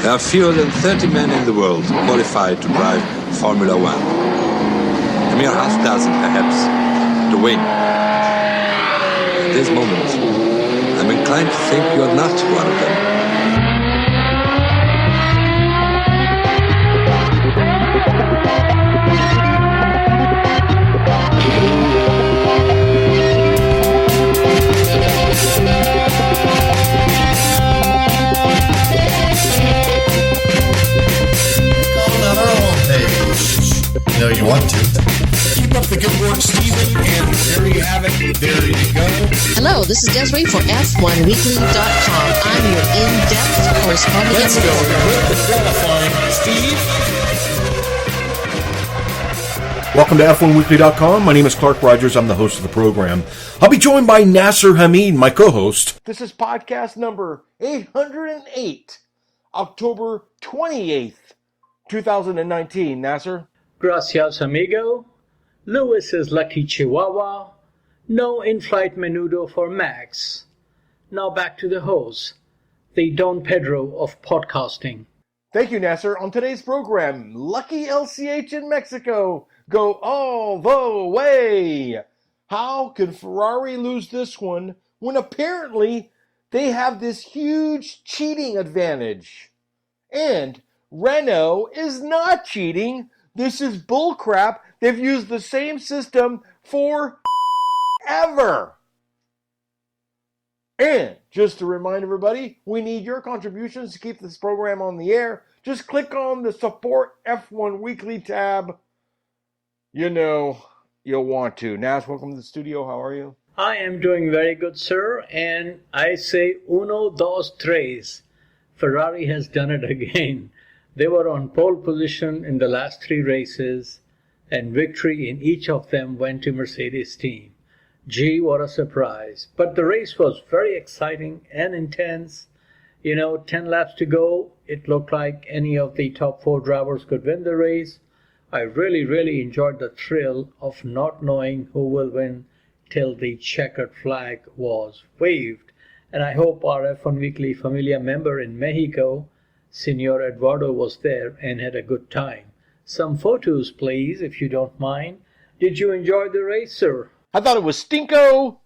There are fewer than 30 men in the world qualified to drive Formula One. A mere half dozen, perhaps, to win. At this moment, I'm inclined to think you're not one of them. No, you want to. Keep up the good work, Stephen, and there you have it. There you go. Hello, this is Desiree for F1weekly.com. I'm your in-depth correspondent. Let's go with the qualifying, Steve. Welcome to F1weekly.com. My name is Clark Rogers. I'm the host of the program. I'll be joined by Nasser Hamid, my co-host. This is podcast number 808, October 28th, 2019. Nasser? Gracias, amigo. Lewis is lucky Chihuahua. No in-flight menudo for Max. Now back to the host, the Don Pedro of podcasting. Thank you, Nasser. On today's program, lucky LCH in Mexico go all the way. How can Ferrari lose this one when apparently they have this huge cheating advantage? And Renault is not cheating. This is bullcrap. They've used the same system for ever. And just to remind everybody, we need your contributions to keep this program on the air. Just click on the Support F1 Weekly tab. You know you'll want to. Nas, welcome to the studio. How are you? I am doing very good, sir. And I say uno, dos, tres. Ferrari has done it again. They were on pole position in the last three races, and victory in each of them went to Mercedes team. Gee, what a surprise. But the race was very exciting and intense. 10 laps to go. It looked like any of the top four drivers could win the race. I really enjoyed the thrill of not knowing who will win till the checkered flag was waved. And I hope our F1 Weekly Familia member in Mexico, Senor Eduardo, was there and had a good time. Some photos, please, if you don't mind. Did you enjoy the race, sir? I thought it was stinko,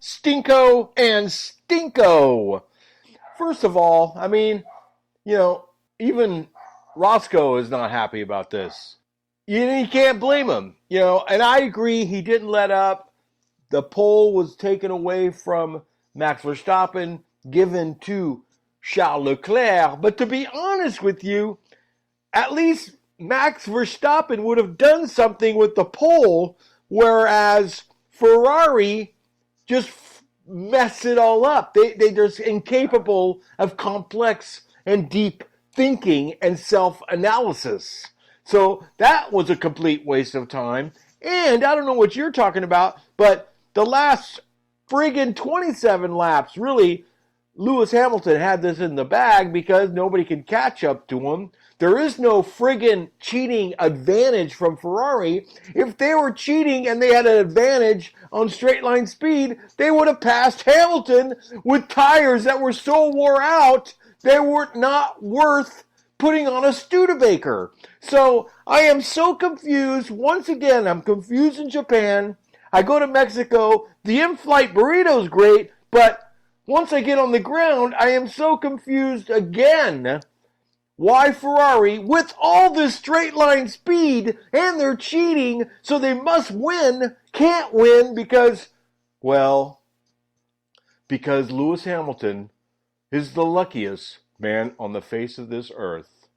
and stinko. First of all, even Roscoe is not happy about this. You can't blame him, and I agree he didn't let up. The pole was taken away from Max Verstappen, given to Charles Leclerc, but to be honest with you, at least Max Verstappen would have done something with the pole, whereas Ferrari just mess it all up. They're just incapable of complex and deep thinking and self-analysis. So that was a complete waste of time. And I don't know what you're talking about, but the last friggin' 27 laps, really, Lewis Hamilton had this in the bag because nobody could catch up to him. There is no friggin' cheating advantage from Ferrari. If they were cheating and they had an advantage on straight line speed, they would have passed Hamilton with tires that were so wore out, they were not worth putting on a Studebaker. So I am so confused. Once again, I'm confused in Japan. I go to Mexico. The in-flight burrito's great, but once I get on the ground, I am so confused again. Why Ferrari, with all this straight line speed, and they're cheating, so they must win, can't win because Lewis Hamilton is the luckiest man on the face of this earth.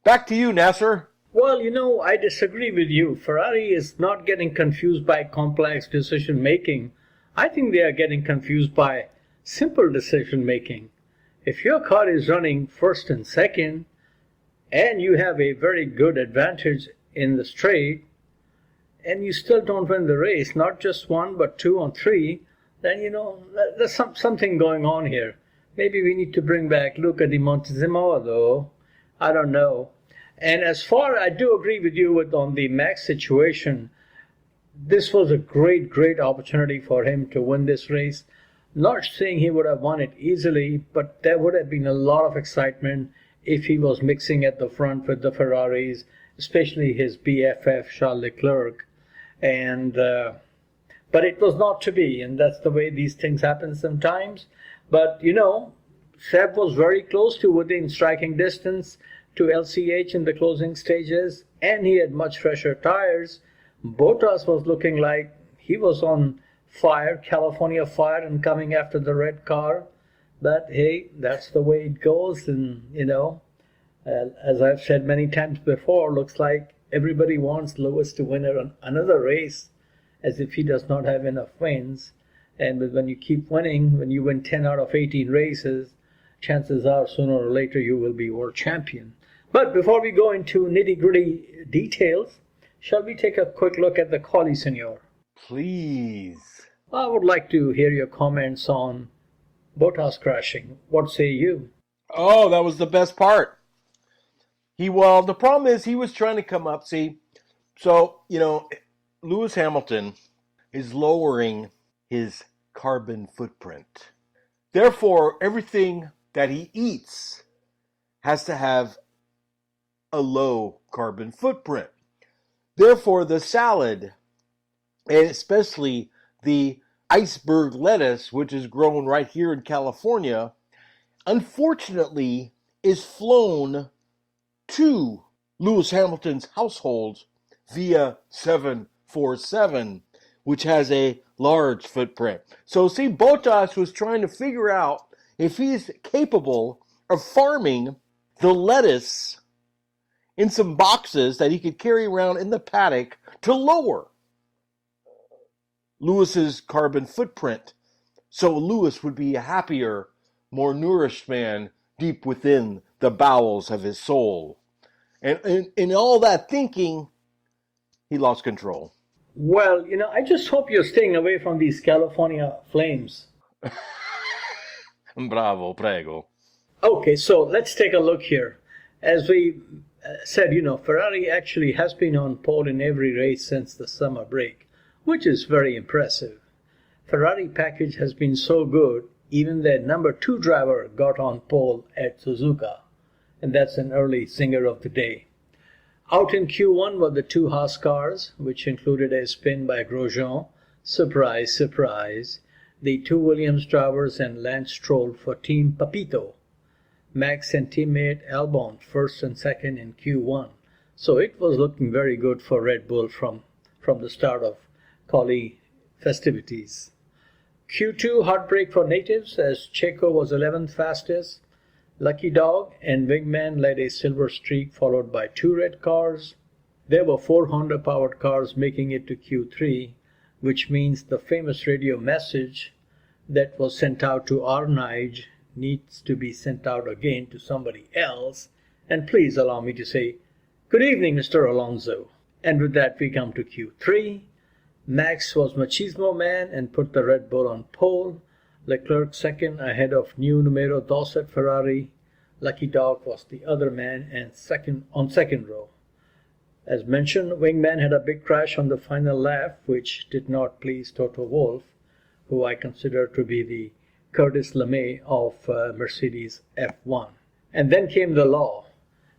Back to you, Nasser. Well, I disagree with you. Ferrari is not getting confused by complex decision making. I think they are getting confused by simple decision making. If your car is running first and second, and you have a very good advantage in the straight, and you still don't win the race, not just one, but two or three, then, there's something going on here. Maybe we need to bring back Luca di Montezemolo. I don't know. And as far, I do agree with you on the Max situation. This was a great opportunity for him to win this race. Not saying he would have won it easily, but there would have been a lot of excitement if he was mixing at the front with the Ferraris, especially his BFF Charles Leclerc. And but it was not to be, and that's the way these things happen sometimes. But Seb was very close to within striking distance to LCH in the closing stages, and he had much fresher tires. Bottas was looking like he was on fire, California fire, and coming after the red car. But hey, that's the way it goes. And as I've said many times before, looks like everybody wants Lewis to win another race, as if he does not have enough wins. And when you keep winning, when you win 10 out of 18 races, chances are sooner or later you will be world champion. But before we go into nitty-gritty details, shall we take a quick look at the quali, senor? Please. I would like to hear your comments on Bottas crashing. What say you? Oh, that was the best part. The problem is he was trying to come up. See, so, Lewis Hamilton is lowering his carbon footprint. Therefore, everything that he eats has to have a low carbon footprint. Therefore, the salad, and especially the iceberg lettuce, which is grown right here in California, unfortunately is flown to Lewis Hamilton's household via 747, which has a large footprint. So see, Bottas was trying to figure out if he's capable of farming the lettuce in some boxes that he could carry around in the paddock to lower Lewis's carbon footprint, so Lewis would be a happier, more nourished man deep within the bowels of his soul. And in all that thinking, he lost control. Well, I just hope you're staying away from these California flames. Bravo, prego. Okay, so let's take a look here. As we said, Ferrari actually has been on pole in every race since the summer break, which is very impressive. Ferrari package has been so good, even their number 2 driver got on pole at Suzuka, and that's an early singer of the day. Out in Q1 were the 2 Haas cars, which included a spin by Grosjean, surprise, surprise, the 2 Williams drivers and Lance Stroll for Team Papito, Max and teammate Albon first and second in Q1. So it was looking very good for Red Bull from the start of quali festivities. Q2 heartbreak for natives, as Checo was 11th fastest. Lucky Dog and Wingman led a silver streak, followed by 2 red cars. There were 4 Honda-powered cars making it to Q3, which means the famous radio message that was sent out to Arnage needs to be sent out again to somebody else. And please allow me to say, good evening, Mr. Alonso. And with that, we come to Q3. Max was Machismo Man and put the Red Bull on pole. Leclerc second ahead of new numero dos at Ferrari. Lucky Dog was the other man and second row. As mentioned, Wingman had a big crash on the final lap, which did not please Toto Wolff, who I consider to be the Curtis LeMay of Mercedes F1. And then came the law.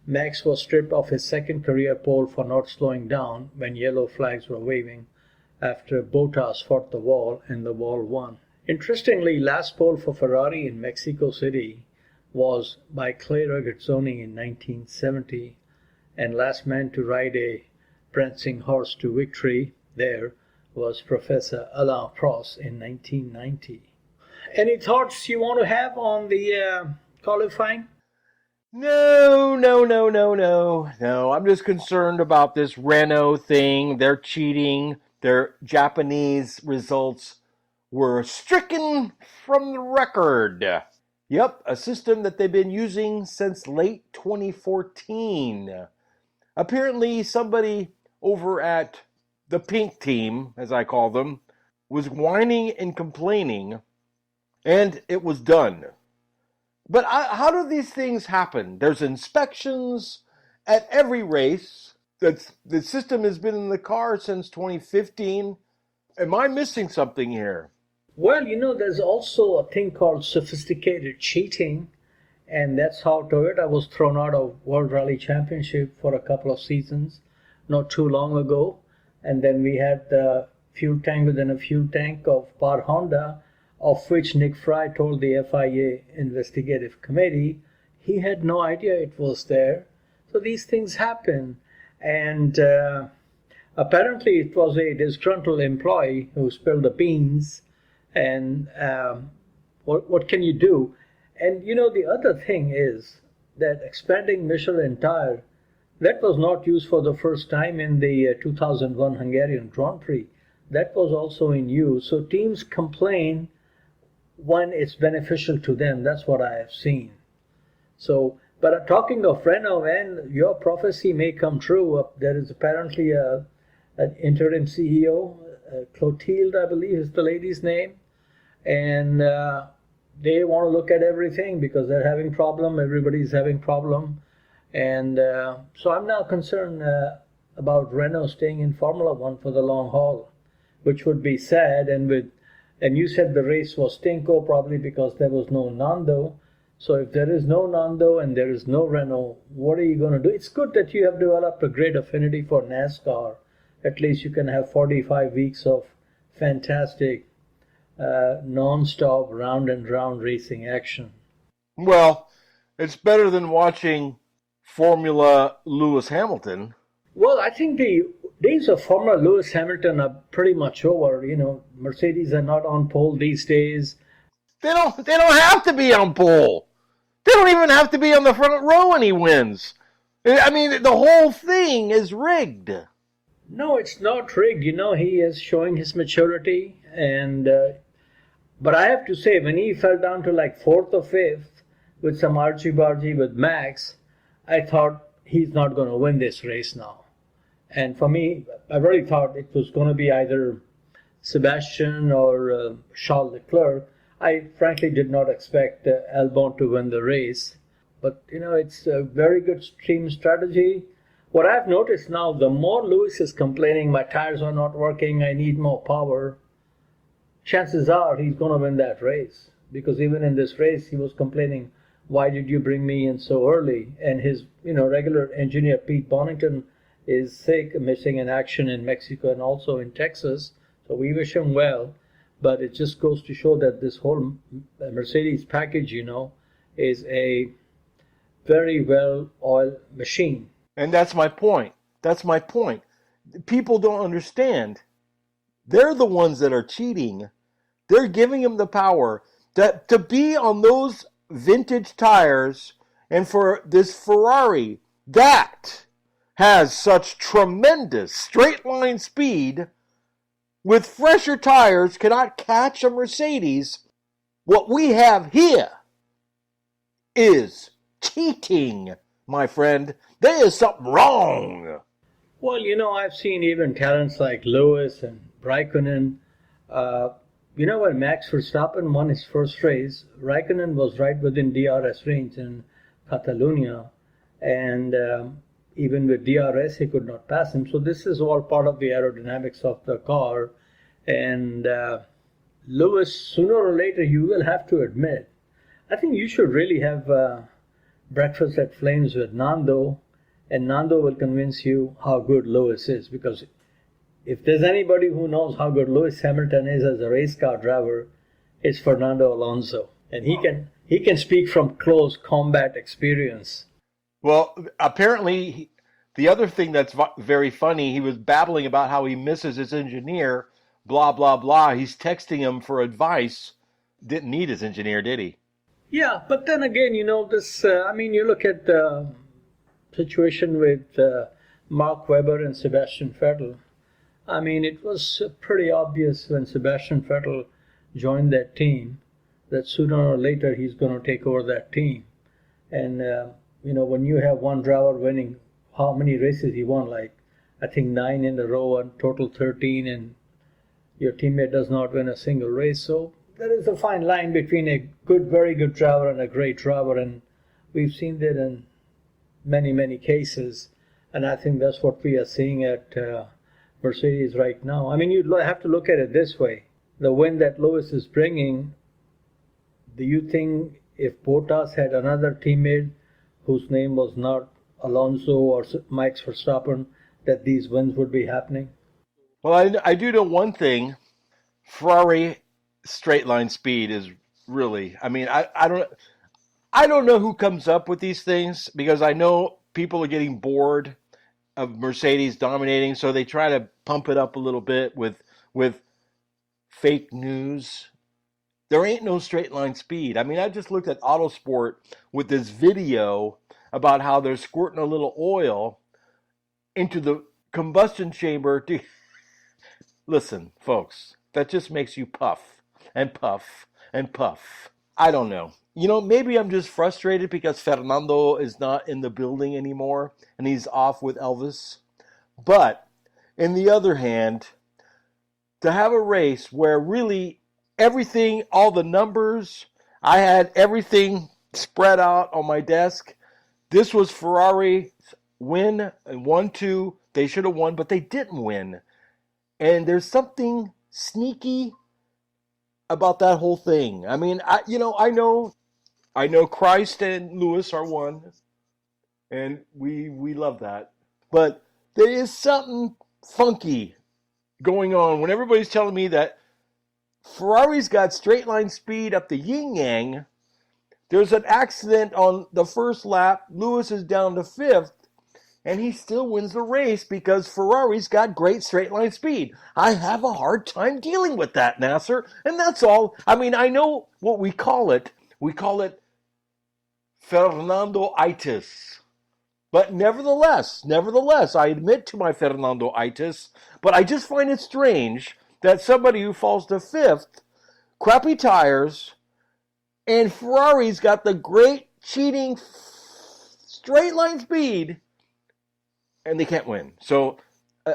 Max was stripped of his second career pole for not slowing down when yellow flags were waving after Bottas fought the wall and the wall won. Interestingly, last pole for Ferrari in Mexico City was by Clay Regazzoni in 1970, and last man to ride a prancing horse to victory there was Professor Alain Prost in 1990. Any thoughts you want to have on the qualifying? No. I'm just concerned about this Renault thing. They're cheating. Their Japanese results were stricken from the record. Yep, a system that they've been using since late 2014. Apparently, somebody over at the pink team, as I call them, was whining and complaining, and it was done. But how do these things happen? There's inspections at every race. The system has been in the car since 2015. Am I missing something here? Well, there's also a thing called sophisticated cheating, And that's how Toyota was thrown out of World Rally Championship for a couple of seasons, not too long ago. And then we had the fuel tank within a fuel tank of Par Honda, of which Nick Fry told the FIA investigative committee he had no idea it was there. So these things happen. And apparently it was a disgruntled employee who spilled the beans. And what can you do? And the other thing is that expanding Michelin tire, that was not used for the first time in the 2001 Hungarian Grand Prix. That was also in use. So teams complain when it's beneficial to them. That's what I have seen. So, but talking of Renault, and your prophecy may come true. There is apparently an interim CEO, Clotilde, I believe is the lady's name, and they want to look at everything because they're having problem. Everybody's having problem, and so I'm now concerned about Renault staying in Formula One for the long haul, which would be sad. And you said the race was stinko, probably because there was no Nando. So if there is no Nando and there is no Renault, what are you going to do? It's good that you have developed a great affinity for NASCAR. At least you can have 45 weeks of fantastic, non-stop, round and round racing action. Well, it's better than watching Formula Lewis Hamilton. Well, I think the days of Formula Lewis Hamilton are pretty much over. Mercedes are not on pole these days. They don't have to be on pole. They don't even have to be on the front row when he wins. I mean, the whole thing is rigged. No, it's not rigged. He is showing his maturity. And but I have to say, when he fell down to like 4th or 5th with some argy-bargy with Max, I thought he's not going to win this race now. And for me, I really thought it was going to be either Sebastian or Charles Leclerc. I frankly did not expect Albon to win the race. But, it's a very good team strategy. What I've noticed now, the more Lewis is complaining, my tires are not working, I need more power, chances are he's going to win that race. Because even in this race, he was complaining, why did you bring me in so early? And his, regular engineer, Pete Bonington, is sick, missing in action in Mexico and also in Texas. So we wish him well. But it just goes to show that this whole Mercedes package, is a very well-oiled machine. And that's my point. People don't understand. They're the ones that are cheating. They're giving him the power to be on those vintage tires, and for this Ferrari that has such tremendous straight line speed with fresher tires cannot catch a Mercedes. What we have here is cheating, my friend. There is something wrong. Well, I've seen even talents like Lewis and Raikkonen. When Max Verstappen won his first race, Raikkonen was right within DRS range in Catalonia. And even with DRS, he could not pass him. So this is all part of the aerodynamics of the car. And Lewis, sooner or later, you will have to admit, I think you should really have breakfast at Flames with Nando, and Nando will convince you how good Lewis is. Because if there's anybody who knows how good Lewis Hamilton is as a race car driver, it's Fernando Alonso. And he can speak from close combat experience. Well, apparently, the other thing that's very funny, he was babbling about how he misses his engineer, blah, blah, blah. He's texting him for advice. Didn't need his engineer, did he? Yeah, but then again, you look at the situation with Mark Webber and Sebastian Vettel. It was pretty obvious when Sebastian Vettel joined that team that sooner or later he's going to take over that team. And, when you have one driver winning, how many races he won? Like, I think 9 in a row, and total 13, and your teammate does not win a single race. So there is a fine line between a very good driver and a great driver. And we've seen that in many, many cases. And I think that's what we are seeing at Mercedes right now. You have to look at it this way. The win that Lewis is bringing, do you think if Bottas had another teammate whose name was not Alonso or Max Verstappen, that these wins would be happening? Well, I do know one thing. Ferrari straight line speed is really, I don't know who comes up with these things, because I know people are getting bored of Mercedes dominating, so they try to pump it up a little bit with fake news. There ain't no straight line speed. I mean, I just looked at Autosport with this video about how they're squirting a little oil into the combustion chamber to listen, folks, that just makes you puff and puff and puff. I don't know. Maybe I'm just frustrated because Fernando is not in the building anymore and he's off with Elvis. But, in the other hand, to have a race where really everything, all the numbers, I had everything spread out on my desk. This was Ferrari's win, and 1-2. They should have won, but they didn't win. And there's something sneaky about that whole thing. I mean, I know Christ and Lewis are one, and we love that. But there is something funky going on when everybody's telling me that Ferrari's got straight line speed up the yin-yang. There's an accident on the first lap. Lewis is down to fifth, and he still wins the race because Ferrari's got great straight line speed. I have a hard time dealing with that, Nasser, and that's all. I mean, I know what we call it. We call it Fernando-itis. But nevertheless, I admit to my Fernando-itis, but I just find it strange that somebody who falls to fifth, crappy tires, and Ferrari's got the great cheating straight line speed, and they can't win. So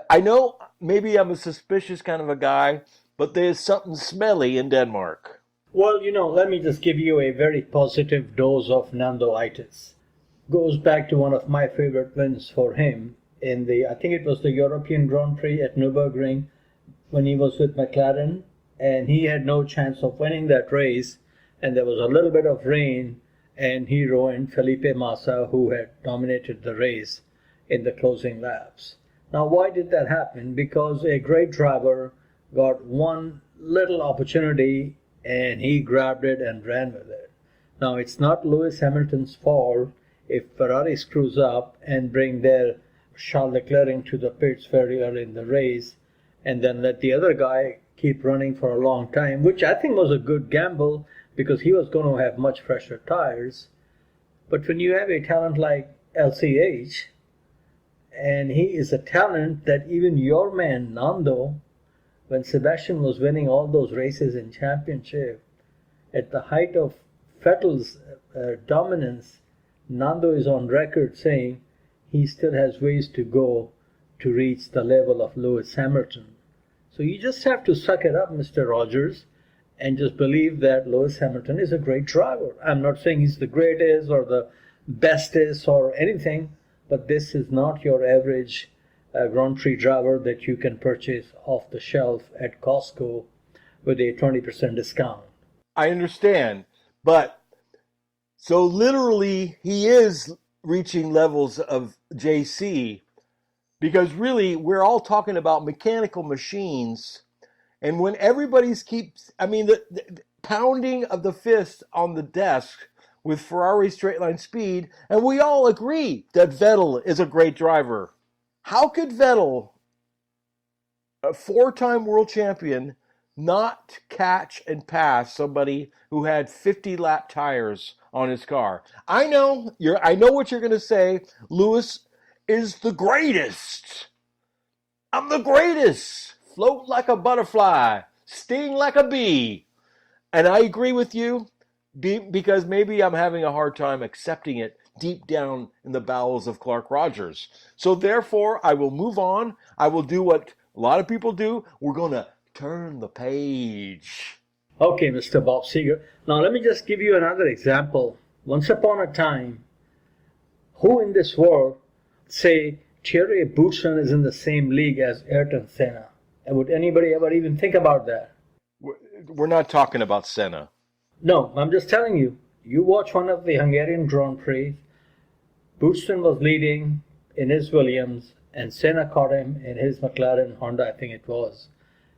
I know maybe I'm a suspicious kind of a guy, but there's something smelly in Denmark. Well, let me just give you a very positive dose of Nando-itis. Goes back to one of my favorite wins for him in I think it was the European Grand Prix at Nürburgring when he was with McLaren, and he had no chance of winning that race, and there was a little bit of rain, and he ruined Felipe Massa, who had dominated the race in the closing laps. Now, why did that happen? Because a great driver got one little opportunity and he grabbed it and ran with it. Now, it's not Lewis Hamilton's fault if Ferrari screws up and bring their Charles Leclerc into the pits very early in the race and then let the other guy keep running for a long time, which I think was a good gamble because he was going to have much fresher tires. But when you have a talent like LCH, and he is a talent that even your man Nando, when Sebastian was winning all those races in championship, at the height of Vettel's dominance, Nando is on record saying he still has ways to go to reach the level of Lewis Hamilton. So you just have to suck it up, Mr. Rogers, and just believe that Lewis Hamilton is a great driver. I'm not saying he's the greatest or the bestest or anything, but this is not your average Grand Prix driver that you can purchase off the shelf at Costco with a 20% discount. I understand, but so literally he is reaching levels of JC, because really we're all talking about mechanical machines, and when everybody's the pounding of the fist on the desk with Ferrari straight line speed, and we all agree that Vettel is a great driver. How could Vettel, a four-time world champion, not catch and pass somebody who had 50-lap tires on his car? I know what you're going to say. Lewis is the greatest. I'm the greatest. Float like a butterfly, sting like a bee. And I agree with you, because maybe I'm having a hard time accepting it deep down in the bowels of Clark Rogers. So therefore, I will move on. I will do what a lot of people do. We're going to turn the page. Okay, Mr. Bob Seger. Now let me just give you another example. Once upon a time, who in this world say Thierry Boutsen is in the same league as Ayrton Senna? And would anybody ever even think about that? We're not talking about Senna. No, I'm just telling you. You watch one of the Hungarian Grand Prix, Boutsen was leading in his Williams, and Senna caught him in his McLaren Honda, I think it was.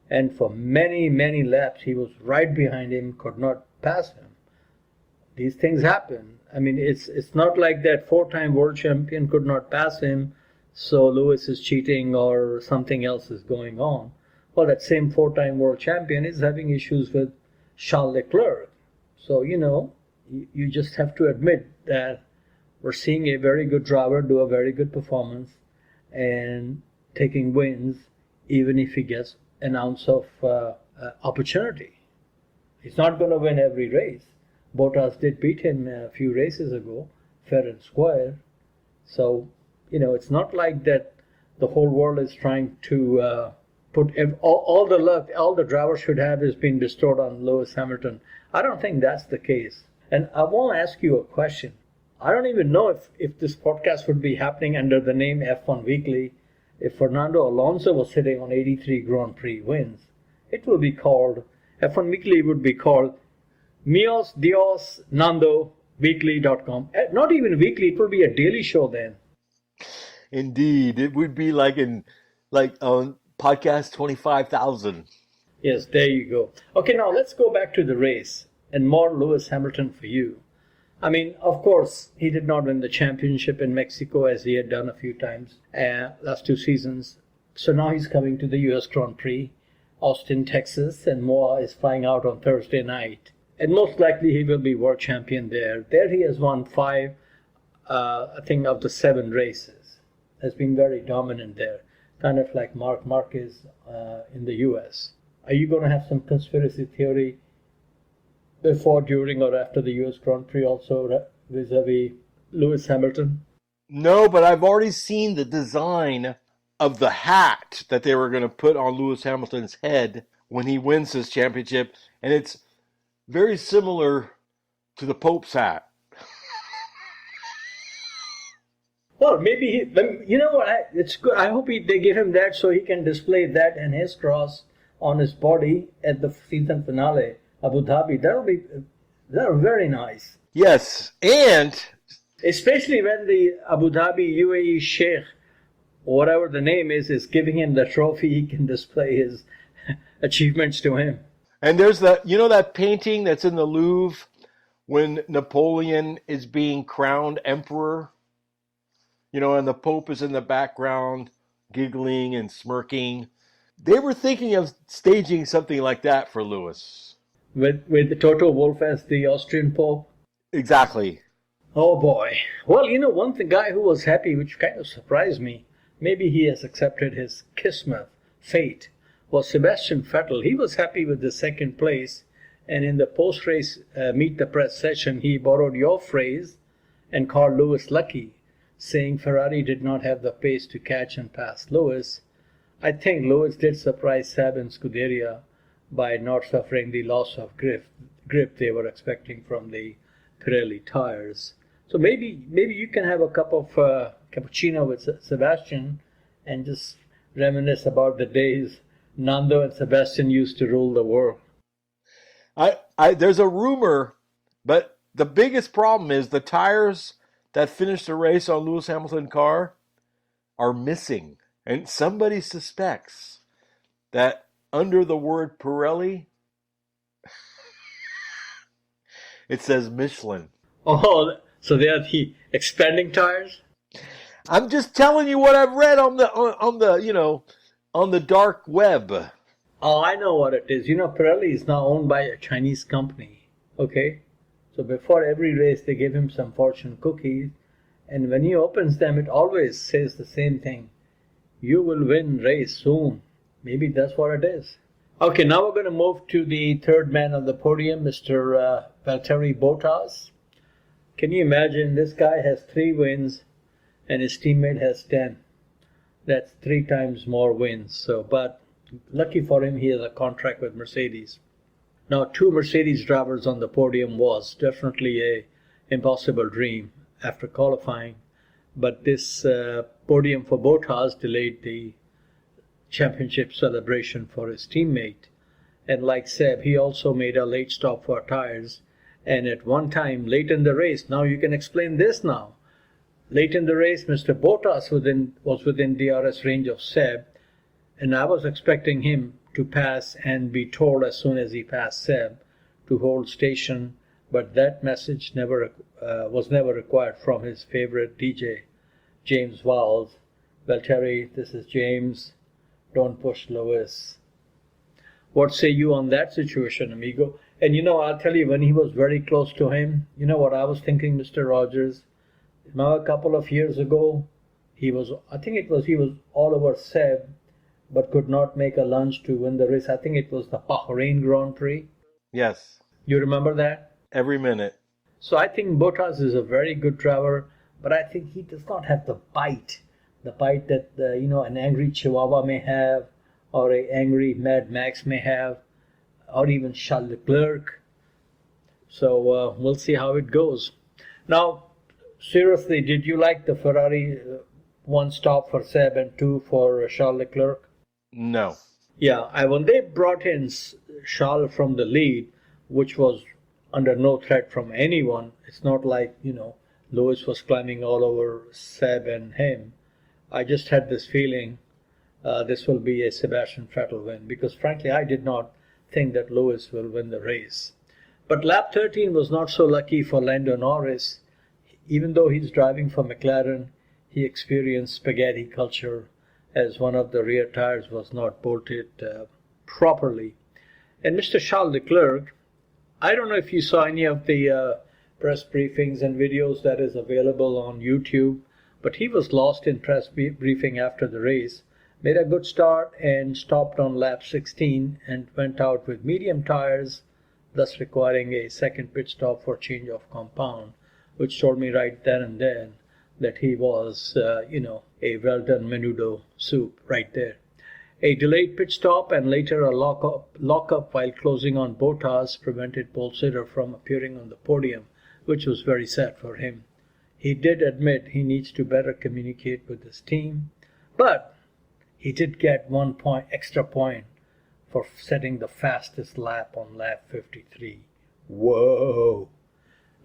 And for many, many laps, he was right behind him, could not pass him. These things happen. I mean, it's not like that four-time world champion could not pass him, so Lewis is cheating or something else is going on. Well, that same four-time world champion is having issues with Charles Leclerc. So, you just have to admit that we're seeing a very good driver do a very good performance and taking wins, even if he gets an ounce of opportunity. He's not going to win every race. Bottas did beat him a few races ago, fair and square. So, it's not like that the whole world is trying to put all the luck all the drivers should have is being bestowed on Lewis Hamilton. I don't think that's the case. And I want to ask you a question. I don't even know if this podcast would be happening under the name F1 Weekly if Fernando Alonso was sitting on 83 Grand Prix wins. It will be called, F1 Weekly would be called Mios Dios Nando Weekly.com. Not even weekly, it will be a daily show then. Indeed, it would be like on podcast 25,000. Yes, there you go. Okay, now let's go back to the race and more Lewis Hamilton for you. I mean, of course, he did not win the championship in Mexico as he had done a few times last 2 seasons. So now he's coming to the U.S. Grand Prix, Austin, Texas, and Moa is flying out on Thursday night. And most likely he will be world champion there. There he has won 5, I think, of the 7 races. Has been very dominant there, kind of like Marc Marquez in the U.S. Are you going to have some conspiracy theory before, during, or after the U.S. Grand Prix also vis-a-vis Lewis Hamilton? No, but I've already seen the design of the hat that they were going to put on Lewis Hamilton's head when he wins his championship, and it's very similar to the Pope's hat. Well, maybe you know what? It's good. I hope they give him that so he can display that and his cross on his body at the season finale, Abu Dhabi. That'll be very nice. Yes, and especially when the Abu Dhabi UAE Sheikh, whatever the name is giving him the trophy, he can display his achievements to him. And there's that painting that's in the Louvre when Napoleon is being crowned emperor. And the Pope is in the background, giggling and smirking. They were thinking of staging something like that for Lewis. With the Toto Wolff as the Austrian Pope? Exactly. Oh boy. Well, one guy who was happy, which kind of surprised me, maybe he has accepted his kismet, fate, was Sebastian Vettel. He was happy with the second place, and in the post-race Meet the Press session, he borrowed your phrase and called Lewis lucky, saying Ferrari did not have the pace to catch and pass Lewis. I think Lewis did surprise Seb and Scuderia by not suffering the loss of grip they were expecting from the Pirelli tires. So maybe you can have a cup of cappuccino with Sebastian and just reminisce about the days Nando and Sebastian used to rule the world. There's a rumor, but the biggest problem is the tires that finished the race on Lewis Hamilton's car are missing. And somebody suspects that under the word Pirelli, it says Michelin. Oh, so they are the expanding tires? I'm just telling you what I've read on the dark web. Oh, I know what it is. Pirelli is now owned by a Chinese company. Okay? So before every race, they give him some fortune cookies. And when he opens them, it always says the same thing. You will win race soon. Maybe that's what it is. Okay, now we're going to move to the third man on the podium, Mr. Valtteri Bottas. Can you imagine? This guy has 3 wins and his teammate has 10. That's 3 times more wins. But lucky for him, he has a contract with Mercedes. Now, 2 Mercedes drivers on the podium was definitely a impossible dream after qualifying. But this podium for Bottas delayed the championship celebration for his teammate. And like Seb, he also made a late stop for tires And at one time, late in the race, now you can explain this now. Late in the race, Mr. Bottas was within DRS range of Seb, and I was expecting him to pass and be told as soon as he passed Seb to hold station, but that message was never required from his favorite DJ, James Vowles. Well, Terry, this is James. Don't push Lewis. What say you on that situation, amigo? And I'll tell you, when he was very close to him, you know what I was thinking, Mr. Rogers? Now, a couple of years ago, he was all over Seb, but could not make a lunge to win the race. I think it was the Bahrain Grand Prix. Yes. You remember that? Every minute. So I think Bottas is a very good driver, but I think he does not have the bite that an angry Chihuahua may have, or an angry Mad Max may have, or even Charles Leclerc. So we'll see how it goes. Now, seriously, did you like the Ferrari 1 stop for Seb and 2 for Charles Leclerc? No. Yeah, when they brought in Charles from the lead, which was under no threat from anyone, it's not like, Lewis was climbing all over Seb and him. I just had this feeling this will be a Sebastian Vettel win, because frankly, I did not think that Lewis will win the race. But lap 13 was not so lucky for Lando Norris. Even though he's driving for McLaren, he experienced spaghetti culture as one of the rear tires was not bolted properly. And Mr. Charles Leclerc, I don't know if you saw any of the press briefings and videos that is available on YouTube, but he was lost in press briefing after the race, made a good start and stopped on lap 16 and went out with medium tires, thus requiring a second pit stop for change of compound, which told me right then and then that he was, a well-done menudo soup right there. A delayed pit stop and later a lockup while closing on Bottas prevented Paul Sitter from appearing on the podium, which was very sad for him. He did admit he needs to better communicate with his team, but he did get 1 extra point for setting the fastest lap on lap 53. Whoa!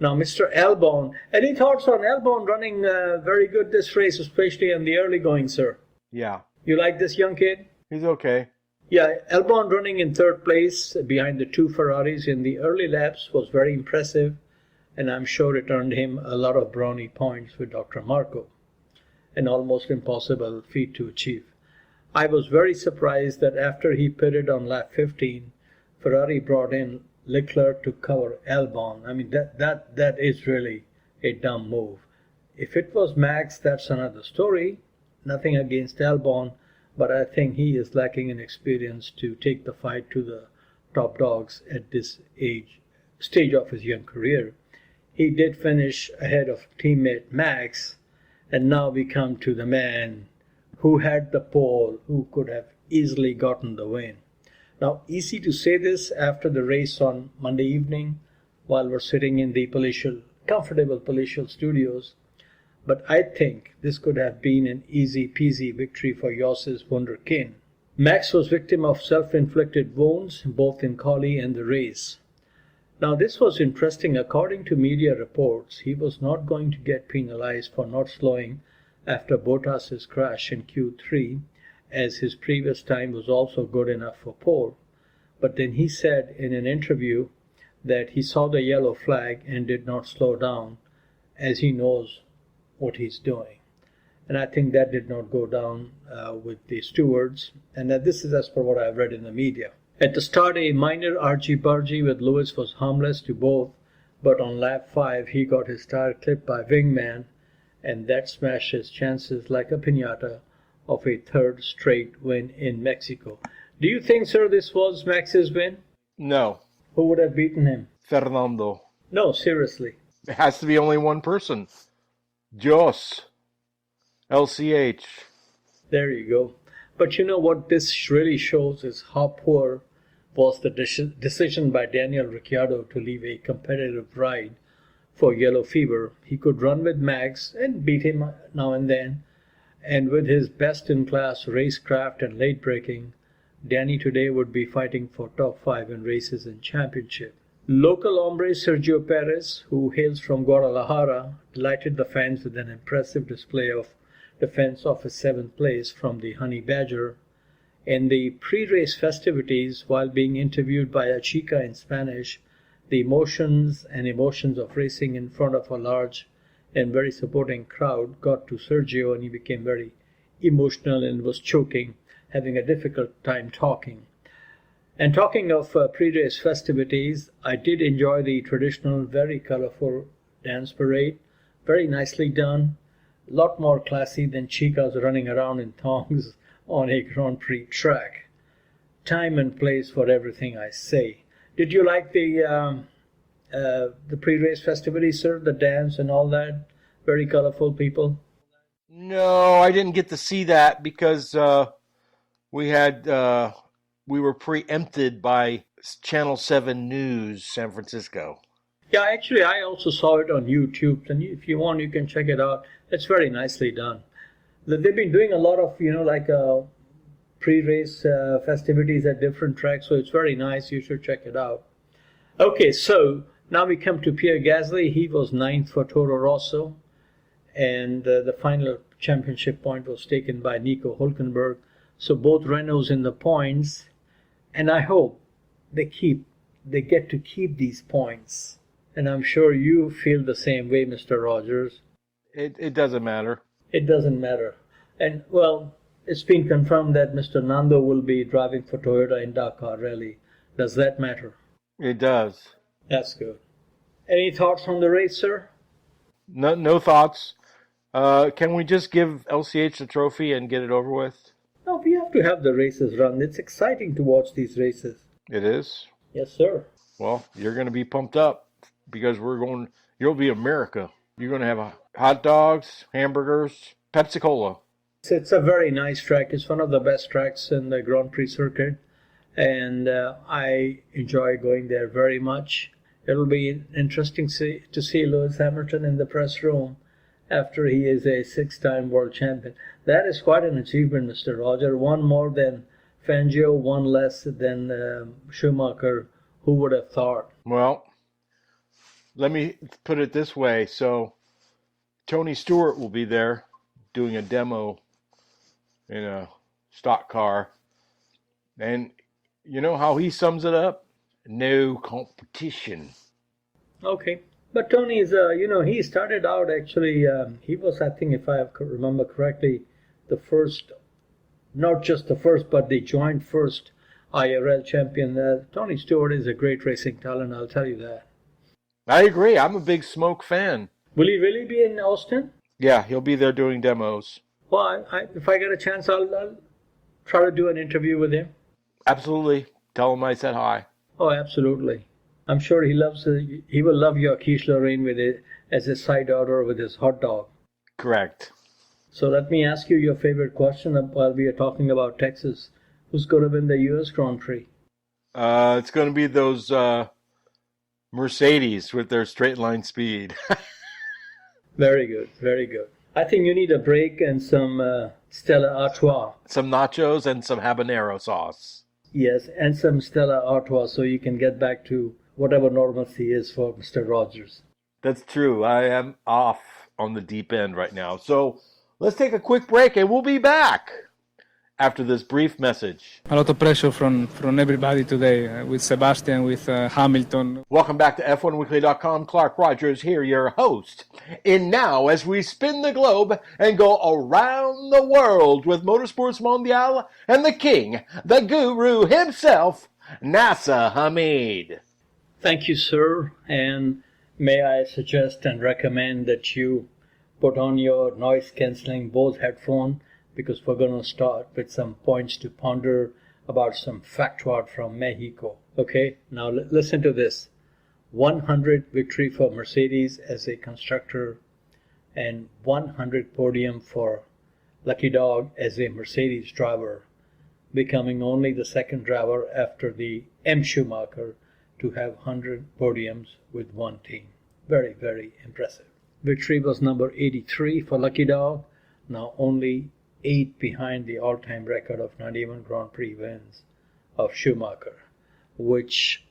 Now, Mr. Albon, any thoughts on Albon running very good this race, especially in the early going, sir? Yeah. You like this young kid? He's okay. Yeah, Albon running in third place behind the 2 Ferraris in the early laps was very impressive, and I'm sure it earned him a lot of brownie points with Dr. Marco, an almost impossible feat to achieve. I was very surprised that after he pitted on lap 15, Ferrari brought in Leclerc to cover Albon. I mean, that is really a dumb move. If it was Max, that's another story. Nothing against Albon, but I think he is lacking in experience to take the fight to the top dogs at this stage of his young career. He did finish ahead of teammate Max, and now we come to the man who had the pole, who could have easily gotten the win. Now, easy to say this after the race on Monday evening while we're sitting in the comfortable palatial studios, but I think this could have been an easy-peasy victory for Joss's wunderkind. Max was victim of self-inflicted wounds, both in quali and the race. Now, this was interesting. According to media reports, he was not going to get penalized for not slowing after Bottas' crash in Q3, as his previous time was also good enough for pole. But then he said in an interview that he saw the yellow flag and did not slow down, as he knows what he's doing. And I think that did not go down with the stewards, and that this is as per what I've read in the media. At the start, a minor argy-bargy with Lewis was harmless to both, but on lap 5 he got his tire clipped by Wingman, and that smashed his chances like a piñata of a third straight win in Mexico. Do you think, sir, this was Max's win? No. Who would have beaten him? Fernando. No, seriously. It has to be only one person. Jos. LCH. There you go. But you know what this really shows is how poor was the decision by Daniel Ricciardo to leave a competitive ride for Yellow Fever. He could run with Max and beat him now and then. And with his best-in-class racecraft and late braking, Danny today would be fighting for top 5 in races and championship. Local hombre Sergio Perez, who hails from Guadalajara, delighted the fans with an impressive display of defense of his 7th place from the Honey Badger. In the pre-race festivities, while being interviewed by a chica in Spanish, the emotions of racing in front of a large and very supporting crowd got to Sergio, and he became very emotional and was choking, having a difficult time talking. And talking of pre-race festivities, I did enjoy the traditional, very colorful dance parade. Very nicely done. A lot more classy than chicas running around in thongs on a Grand Prix track. Time and place for everything I say. Did you like the pre-race festivities, sir? The dance and all that? Very colorful people? No, I didn't get to see that because we were preempted by Channel 7 News San Francisco. Yeah, actually, I also saw it on YouTube, and if you want, you can check it out. It's very nicely done. They've been doing a lot of, pre-race festivities at different tracks, so it's very nice. You should check it out. Okay, so now we come to Pierre Gasly. He was 9th for Toro Rosso, and the final championship point was taken by Nico Hülkenberg. So both Renaults in the points, and I hope they get to keep these points. And I'm sure you feel the same way, Mr. Rogers. It doesn't matter. It doesn't matter. And, well, it's been confirmed that Mr. Nando will be driving for Toyota in Dakar Rally. Does that matter? It does. That's good. Any thoughts on the race, sir? No thoughts. Can we just give LCH the trophy and get it over with? No, we have to have the races run. It's exciting to watch these races. It is? Yes, sir. Well, you're going to be pumped up because you'll be America. You're going to have hot dogs, hamburgers, Pepsi Cola. It's a very nice track. It's one of the best tracks in the Grand Prix circuit, and I enjoy going there very much. It'll be interesting to see Lewis Hamilton in the press room after he is a 6-time world champion. That is quite an achievement, Mr. Roger. One more than Fangio, one less than Schumacher. Who would have thought? Well, let me put it this way. So Tony Stewart will be there doing a demo in a stock car. And you know how he sums it up? No competition. Okay. But Tony is, he started out actually, he was, I think, if I remember correctly, the first, not just the first, but the joint first IRL champion. Tony Stewart is a great racing talent, I'll tell you that. I agree. I'm a big Smoke fan. Will he really be in Austin? Yeah, he'll be there doing demos. Well, if I get a chance, I'll try to do an interview with him. Absolutely. Tell him I said hi. Oh, absolutely. I'm sure he will love your quiche Lorraine as a side order with his hot dog. Correct. So let me ask you your favorite question while we are talking about Texas. Who's going to win the U.S. Grand Prix? It's going to be those Mercedes with their straight line speed. Very good, very good. I think you need a break and some Stella Artois. Some nachos and some habanero sauce. Yes, and some Stella Artois so you can get back to whatever normalcy is for Mr. Rogers. That's true. I am off on the deep end right now. So let's take a quick break and we'll be back after this brief message. A lot of pressure from everybody today with Sebastian, with Hamilton. Welcome back to F1weekly.com. Clark Rogers here, your host. And now, as we spin the globe and go around the world with Motorsports Mondial and the king, the guru himself, Nasser Hamid. Thank you, sir. And may I suggest and recommend that you put on your noise-canceling Bose headphone, because we're going to start with some points to ponder about some factoid from Mexico. Okay, now listen to this. 100 victory for Mercedes as a constructor and 100 podium for Lucky Dog as a Mercedes driver, becoming only the second driver after the M. Schumacher to have 100 podiums with one team. Very, very impressive. Victory was number 83 for Lucky Dog, now only 8 behind the all-time record of 91 Grand Prix wins of Schumacher, which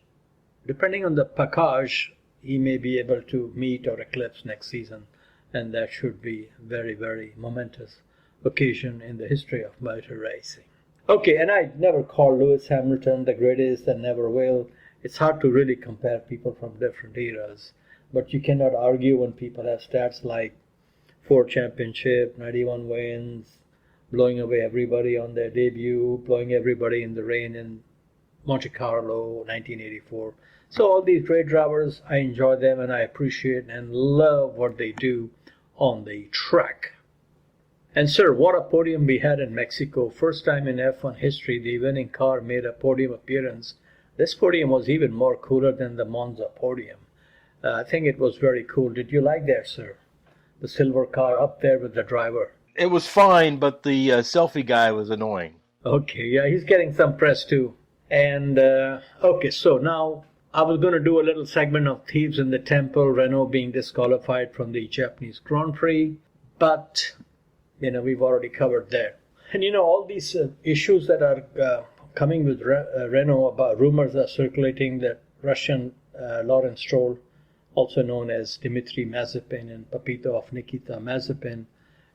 depending on the package, he may be able to meet or eclipse next season. And that should be very, very momentous occasion in the history of motor racing. Okay, and I never call Lewis Hamilton the greatest and never will. It's hard to really compare people from different eras. But you cannot argue when people have stats like 4 championship, 91 wins, blowing away everybody on their debut, blowing everybody in the rain in Monte Carlo, 1984. So all these great drivers, I enjoy them and I appreciate and love what they do on the track. And sir, what a podium we had in Mexico. First time in F1 history, the winning car made a podium appearance. This podium was even more cooler than the Monza podium. I think it was very cool. Did you like that, sir? The silver car up there with the driver. It was fine, but the selfie guy was annoying. Okay, yeah, he's getting some press too. And, okay, so now I was going to do a little segment of Thieves in the Temple, Renault being disqualified from the Japanese Grand Prix. But, we've already covered that. And, all these issues that are coming with Renault, about rumors are circulating that Russian Lawrence Stroll, also known as Dmitry Mazepin and Papito of Nikita Mazepin,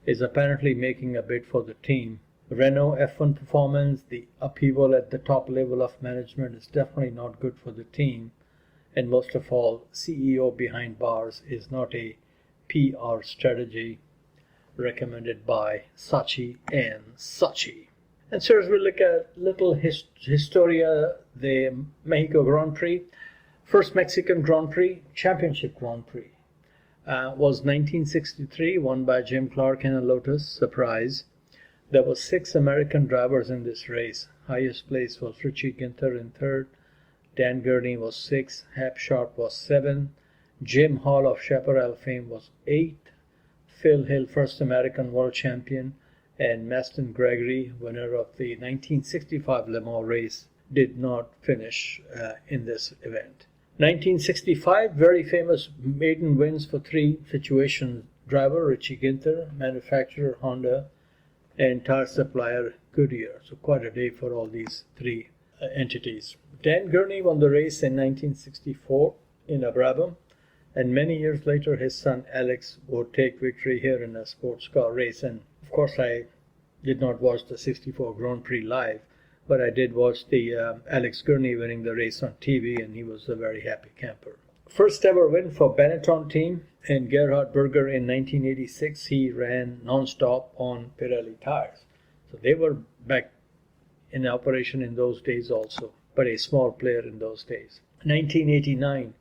is apparently making a bid for the team. Renault F1 performance, the upheaval at the top level of management is definitely not good for the team. And most of all, CEO behind bars is not a PR strategy recommended by Sachi and Sachi. And so as we look at little Historia, the Mexico Grand Prix, first Mexican Grand Prix, Championship Grand Prix, was 1963, won by Jim Clark in a Lotus, surprise. There were 6 American drivers in this race. Highest place was Richie Ginther in 3rd. Dan Gurney was 6th. Hap Sharp was 7th. Jim Hall of Chaparral fame was 8th. Phil Hill, first American world champion. And Maston Gregory, winner of the 1965 Le Mans race, did not finish in this event. 1965, very famous maiden wins for 3 situations. Driver Richie Ginther, manufacturer Honda, and tire supplier Goodyear. So quite a day for all these 3 entities. Dan Gurney won the race in 1964 in Brabham, and many years later his son Alex would take victory here in a sports car race. And of course I did not watch the 64 Grand Prix live, but I did watch the Alex Gurney winning the race on TV, and he was a very happy camper. First ever win for Benetton team, and Gerhard Berger in 1986, he ran non-stop on Pirelli tires. So they were back in operation in those days also, but a small player in those days. 1989,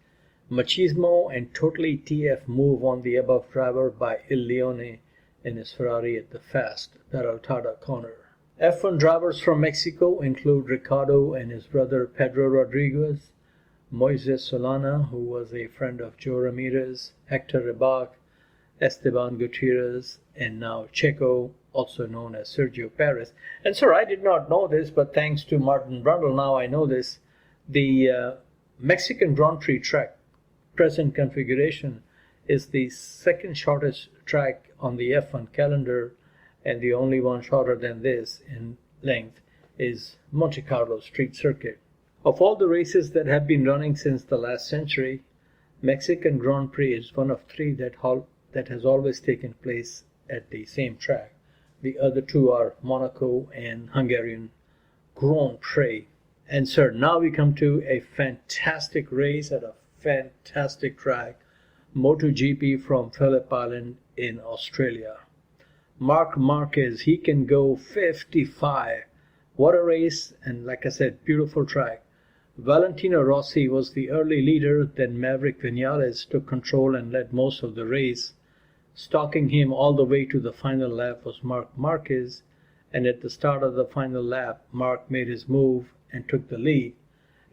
Machismo and Totally TF move on the above driver by Il Leone in his Ferrari at the fast Peraltada corner. F1 drivers from Mexico include Ricardo and his brother Pedro Rodriguez, Moises Solana, who was a friend of Joe Ramirez, Hector Rebac, Esteban Gutierrez, and now Checo, also known as Sergio Perez. And sir, I did not know this, but thanks to Martin Brundle, now I know this. The Mexican Grand Prix track, present configuration, is the second shortest track on the F1 calendar, and the only one shorter than this in length is Monte Carlo Street Circuit. Of all the races that have been running since the last century, Mexican Grand Prix is one of 3 that has always taken place at the same track. The other 2 are Monaco and Hungarian Grand Prix. And sir, now we come to a fantastic race at a fantastic track, MotoGP from Phillip Island in Australia. Marc Marquez, he can go 55. What a race, and like I said, beautiful track. Valentino Rossi was the early leader, then Maverick Vinales took control and led most of the race. Stalking him all the way to the final lap was Marc Marquez, and at the start of the final lap, Marc made his move and took the lead.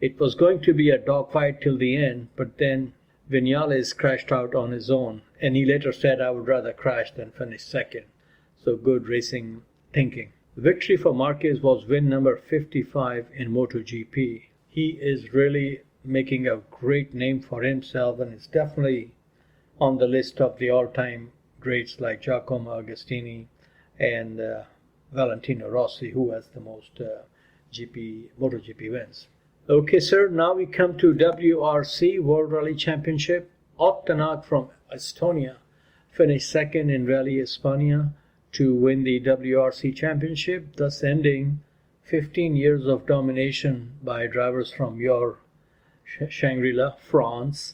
It was going to be a dogfight till the end, but then Vinales crashed out on his own, and he later said, "I would rather crash than finish second." So good racing thinking. Victory for Marquez was win number 55 in MotoGP. He is really making a great name for himself, and is definitely on the list of the all-time greats like Giacomo Agostini and Valentino Rossi, who has the most MotoGP wins. Okay, sir, now we come to WRC, World Rally Championship. Tanak from Estonia finished second in Rally España to win the WRC Championship, thus ending 15 years of domination by drivers from your Shangri-La, France,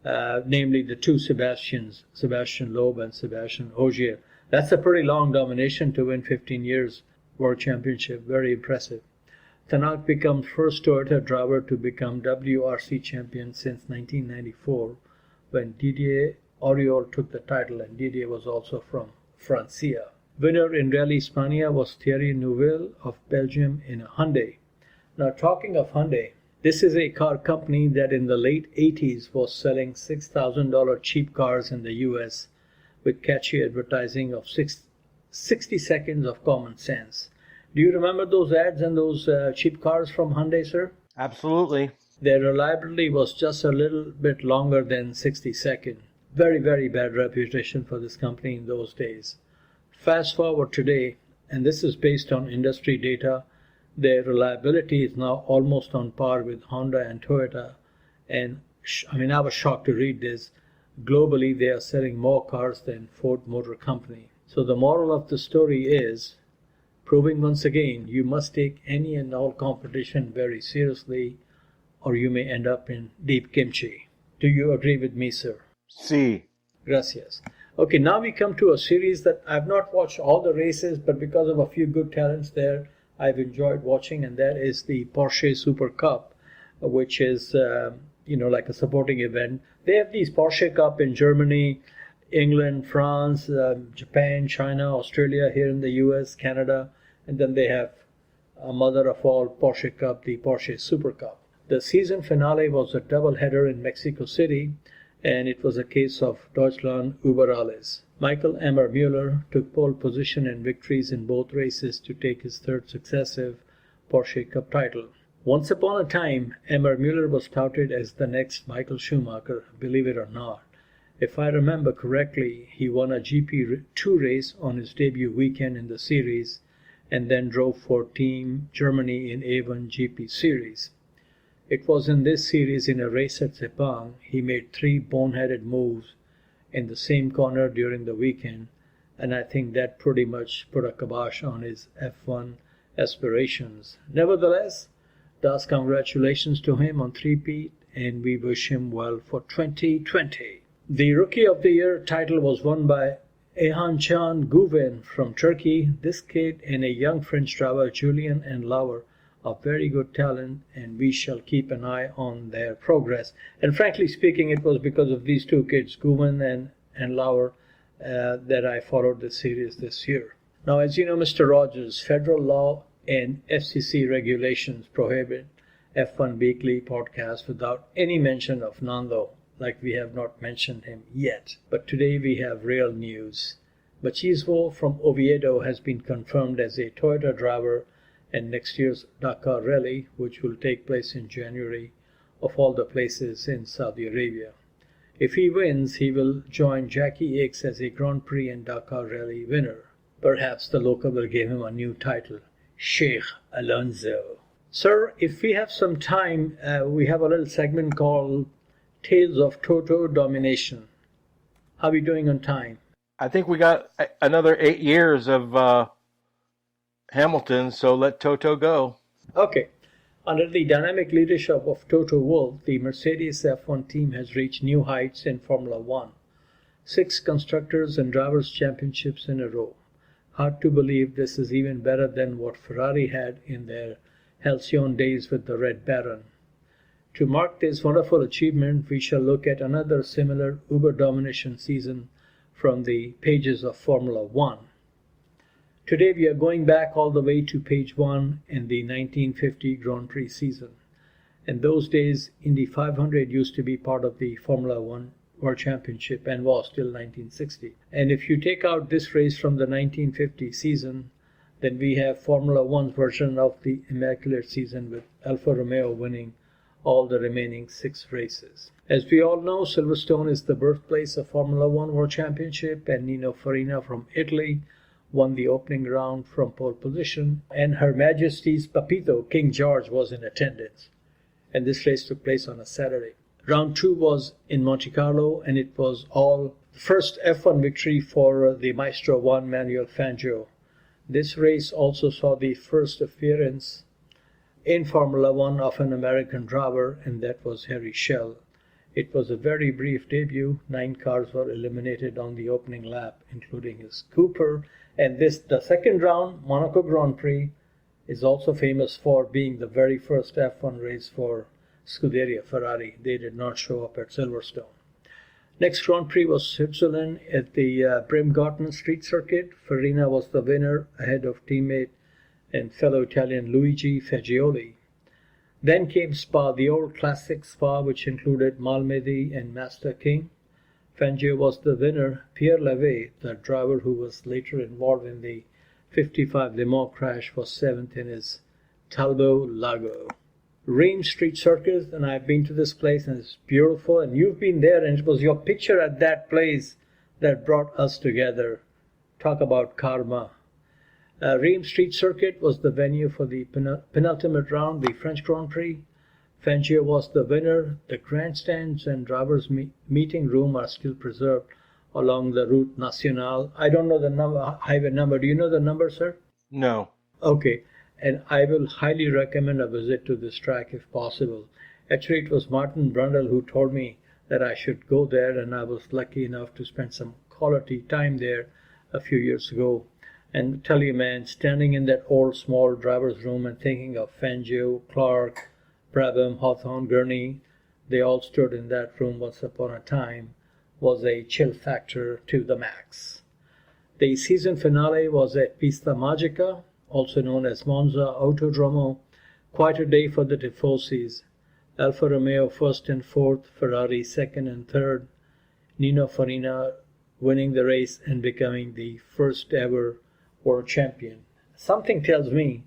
namely the two Sebastians, Sebastian Loeb and Sebastian Ogier. That's a pretty long domination to win 15 years World Championship. Very impressive. Tanak becomes first Toyota driver to become WRC champion since 1994, when Didier Auriol took the title, and Didier was also from Francia. Winner in Rally España was Thierry Neuville of Belgium in a Hyundai. Now, talking of Hyundai, this is a car company that in the late 80s was selling $6,000 cheap cars in the US with catchy advertising of 60 seconds of common sense. Do you remember those ads and those cheap cars from Hyundai, sir? Absolutely. Their reliability was just a little bit longer than 60 seconds. Very, very bad reputation for this company in those days. Fast forward today, and this is based on industry data, their reliability is now almost on par with Honda and Toyota. And I was shocked to read this. Globally, they are selling more cars than Ford Motor Company. So the moral of the story is, proving once again, you must take any and all competition very seriously, or you may end up in deep kimchi. Do you agree with me, sir? Si. Gracias. Okay, now we come to a series that I've not watched all the races, but because of a few good talents there, I've enjoyed watching, and that is the Porsche Super Cup, which is, like a supporting event. They have these Porsche Cup in Germany, England, France, Japan, China, Australia, here in the US, Canada, and then they have a mother of all Porsche Cup, the Porsche Super Cup. The season finale was a double-header in Mexico City, and it was a case of Deutschland über alles. Michael Emmer-Müller took pole position and victories in both races to take his third successive Porsche Cup title. Once upon a time, Emmer-Müller was touted as the next Michael Schumacher, believe it or not. If I remember correctly, he won a GP2 race on his debut weekend in the series and then drove for Team Germany in A1 GP Series. It was in this series, in a race at Sepang, he made 3 boneheaded moves in the same corner during the weekend, and I think that pretty much put a kibosh on his F1 aspirations. Nevertheless, thus congratulations to him on three-peat, and we wish him well for 2020. The Rookie of the Year title was won by Ehancan Guven from Turkey. This kid and a young French driver, Julien and Lauer, are very good talent, and we shall keep an eye on their progress. And frankly speaking, it was because of these two kids, Guven and Lauer, that I followed the series this year. Now, as you know, Mr. Rogers, federal law and FCC regulations prohibit F1 Weekly Podcast without any mention of Nando, like we have not mentioned him yet. But today we have real news. Machismo from Oviedo has been confirmed as a Toyota driver in next year's Dakar Rally, which will take place in January, of all the places in Saudi Arabia. If he wins, he will join Jackie Ickx as a Grand Prix and Dakar Rally winner. Perhaps the local will give him a new title, Sheikh Alonso. Sir, if we have some time, we have a little segment called Tales of Toto Domination. How are we doing on time? I think we got another 8 years of Hamilton, so let Toto go. Okay. Under the dynamic leadership of Toto Wolff, the Mercedes F1 team has reached new heights in Formula One. 6 Constructors and Drivers' Championships in a row. Hard to believe this is even better than what Ferrari had in their halcyon days with the Red Baron. To mark this wonderful achievement, we shall look at another similar uber domination season from the pages of Formula One. Today we are going back all the way to page 1 in the 1950 Grand Prix season. In those days, Indy 500 used to be part of the Formula One World Championship and was till 1960. And if you take out this race from the 1950 season, then we have Formula One's version of the Immaculate Season, with Alfa Romeo winning all the remaining 6 races. As we all know, Silverstone is the birthplace of Formula One World Championship, and Nino Farina from Italy won the opening round from pole position, and Her Majesty's Papito, King George, was in attendance. and this race took place on a Saturday. Round 2 was in Monte Carlo, and it was all the first F1 victory for the Maestro 1 Manuel Fangio. This race also saw the first appearance in Formula 1 of an American driver, and that was Harry Schell. It was a very brief debut. 9 cars were eliminated on the opening lap, including his Cooper. And the second round, Monaco Grand Prix, is also famous for being the very first F1 race for Scuderia Ferrari. They did not show up at Silverstone. Next Grand Prix was Switzerland at the Bremgarten Street Circuit. Farina was the winner ahead of teammate and fellow Italian Luigi Fagioli. Then came Spa, the old classic Spa, which included Malmedy and Master King. Fangio was the winner. Pierre Levy, the driver who was later involved in the 55 Le Mans crash, was 7th in his Talbot Lago. Reims Street Circus, and I've been to this place and it's beautiful, and you've been there, and it was your picture at that place that brought us together. Talk about karma. Reims Street Circuit was the venue for the penultimate round, the French Grand Prix. Fangio was the winner. The grandstands and drivers' meeting room are still preserved along the Route Nationale. I don't know the highway number. Do you know the number, sir? No. Okay. And I will highly recommend a visit to this track if possible. Actually, it was Martin Brundle who told me that I should go there, and I was lucky enough to spend some quality time there a few years ago. And tell you, man, standing in that old small driver's room and thinking of Fangio, Clark, Brabham, Hawthorne, Gurney, they all stood in that room once upon a time, was a chill factor to the max. The season finale was at Pista Magica, also known as Monza Autodromo. Quite a day for the Tifosis. Alfa Romeo 1st and 4th, Ferrari 2nd and 3rd. Nino Farina winning the race and becoming the first ever world champion. Something tells me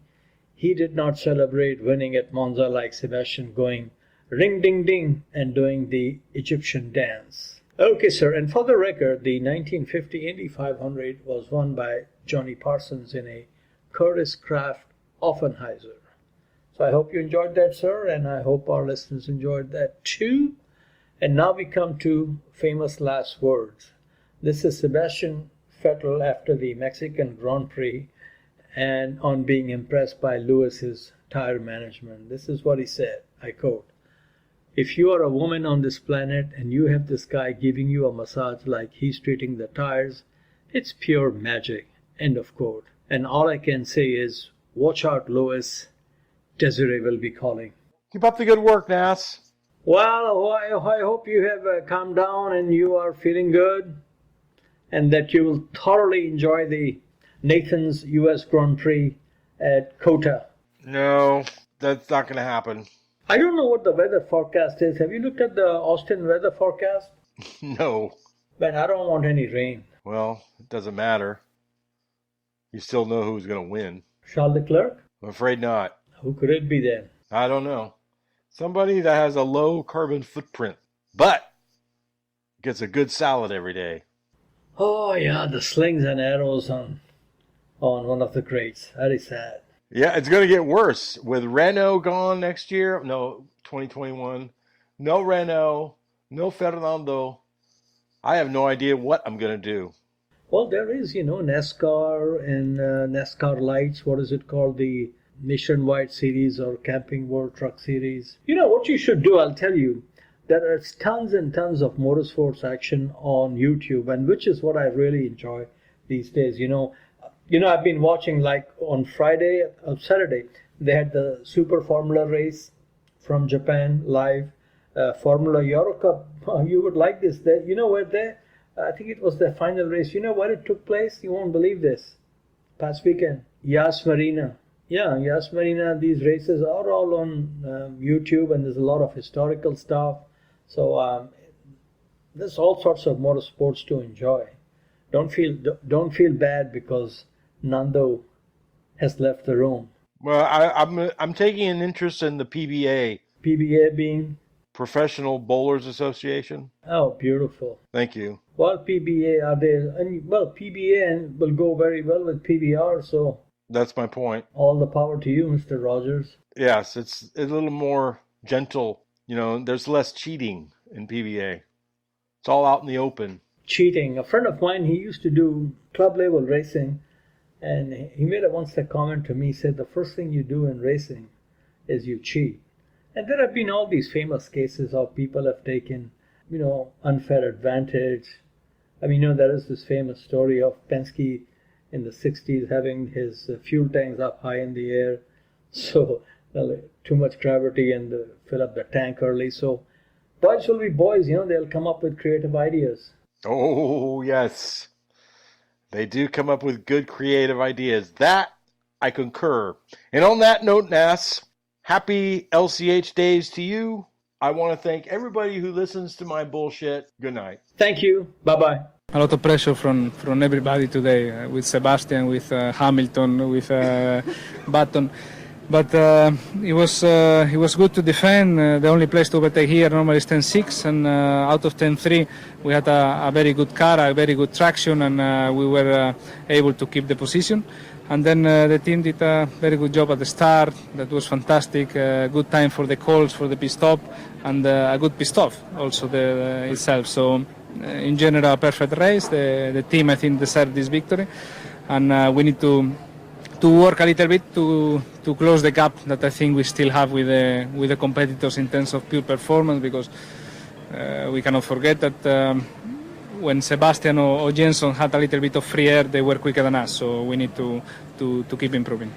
he did not celebrate winning at Monza like Sebastian, going ring ding ding and doing the Egyptian dance. Okay, sir, and for the record, the 1950 Indy 500 was won by Johnny Parsons in a Curtis Craft Offenheiser. So I hope you enjoyed that, sir, and I hope our listeners enjoyed that too. And now we come to famous last words. This is Sebastian Vettel after the Mexican Grand Prix and on being impressed by Lewis's tire management. This is what he said, I quote, "If you are a woman on this planet and you have this guy giving you a massage like he's treating the tires, it's pure magic," end of quote. And all I can say is, watch out, Lewis. Desiree will be calling. Keep up the good work, Nas. Well, I hope you have calmed down and you are feeling good, and that you will thoroughly enjoy the Nathan's U.S. Grand Prix at COTA. No, that's not going to happen. I don't know what the weather forecast is. Have you looked at the Austin weather forecast? No. But I don't want any rain. Well, it doesn't matter. You still know who's going to win. Charles Leclerc? I'm afraid not. Who could it be then? I don't know. Somebody that has a low carbon footprint, but gets a good salad every day. Oh, yeah, the slings and arrows on one of the greats. That is sad. Yeah, it's going to get worse. With Renault gone next year, no, 2021, no Renault, no Fernando. I have no idea what I'm going to do. Well, there is, NASCAR and NASCAR Lights. What is it called? The Nationwide Series or Camping World Truck Series. You know what you should do, I'll tell you. There are tons and tons of motorsports action on YouTube, and which is what I really enjoy these days. I've been watching, like on Saturday, they had the Super Formula race from Japan live. Formula Euro Cup. You would like this. I think it was the final race. You know where it took place? You won't believe this. Past weekend. Yas Marina. Yeah, Yas Marina. These races are all on YouTube, and there's a lot of historical stuff. So there's all sorts of motorsports to enjoy. Don't feel bad because Nando has left the room. Well, I'm taking an interest in the PBA. PBA being? Professional Bowlers Association. Oh, beautiful. Thank you. Well, PBA are there, and PBA will go very well with PBR. So that's my point. All the power to you, Mr. Rogers. Yes, it's a little more gentle. There's less cheating in PBA. It's all out in the open. Cheating. A friend of mine, he used to do club level racing, and he made once a comment to me. He said, the first thing you do in racing is you cheat. And there have been all these famous cases of people have taken, unfair advantage. I mean, there is this famous story of Penske in the 60s having his fuel tanks up high in the air. So, too much gravity and fill up the tank early. So, boys will be boys, they'll come up with creative ideas. Oh, yes. They do come up with good creative ideas. That I concur. And on that note, Nas, happy LCH days to you. I want to thank everybody who listens to my bullshit. Good night. Thank you. Bye-bye. A lot of pressure from everybody today, with Sebastian, with Hamilton, with Button. But it was good to defend. The only place to overtake here normally is 10.6, and out of 10.3 we had a very good car, a very good traction, and we were able to keep the position. And then the team did a very good job at the start. That was fantastic. Good time for the calls, for the pit stop, and a good pit stop also itself. So in general, a perfect race. The team, I think, deserved this victory, and we need to work a little bit to close the gap that I think we still have with the competitors in terms of pure performance, because we cannot forget that when Sebastian or Jenson had a little bit of free air, they were quicker than us. So we need to keep improving.